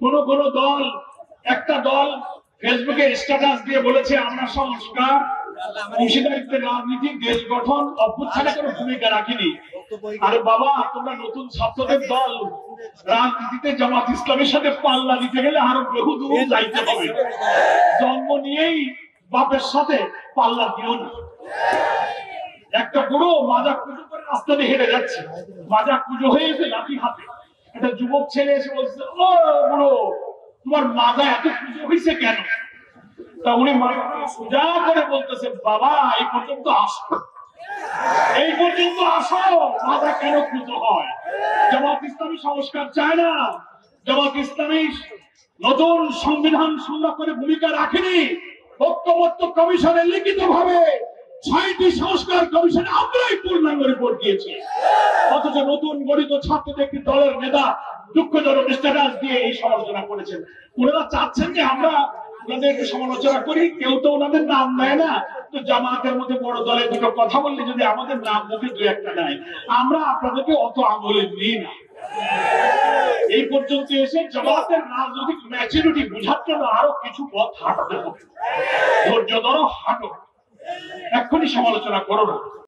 কোন কোন দল, একটা দল ফেসবুকে স্ট্যাটাস দিয়ে বলেছে আমরা সংস্কার, অংশীদারিত্বের রাজনীতি, দেশ গঠন, অভ্যুত্থানে কোনো ভূমিকা রাখিনি। আরে বাবা, তোমরা নতুন ছাত্রদের দল, রাজনীতিতে জামাত ইসলামের সাথে পাল্লা দিতে গেলে আরো বহু দূর যাইতে হবে। জন্ম নিয়েই বাপের সাথে পাল্লা দিও না। একটা বুড়ো মাজা পুজো করে রাস্তা দিয়ে হেঁটে যাচ্ছে, মাজা পুজো হয়ে গেছে লাঠি হাতে। একটা যুবক ছেলে এসে বলছে, ও বুড়ো, তোমার মাজা এত পুজো হয়েছে কেন? তা উনি সোজা করে বলতেছে, বাবা এই পর্যন্ত আসো, এই পর্যন্ত আসো, মাজা কেন পুজো হয়? জামাত ইসলামী সংস্কার চায় না, জামাত ইসলামী নতুন সংবিধান সংরক্ষণে ভূমিকা রাখেনি। ঐক্যমত্য কমিশনে লিখিত ভাবে ৬টি সংস্কার কমিশনে আমরাই পূর্ণাঙ্গ রিপোর্ট দিয়েছি। অথচ নতুন গঠিত ছাত্রদের একটি দলের নেতা দুঃখজনক স্ট্যাটাস দিয়ে এই সমালোচনা করেছেন। ওনারা চাচ্ছেন যে আমরা ওনাদের একটু সমালোচনা করি, কেউ তো ওনাদের নাম নেয় না। তো জামাতের মধ্যে বড় দলের দুটো কথা বললে যদি আমাদের নাম মুখে দু একটা দেয়, আমরা আপনাদেরকে অত আমলে নিই না। এই পর্যন্ত এসে জামাতের রাজনৈতিক ম্যাচুরিটি বোঝার জন্য আরো কিছু পথ হাঁটতে হবে। ধৈর্য ধরো, হাঁটো, এক্ষুনি সমালোচনা করো না।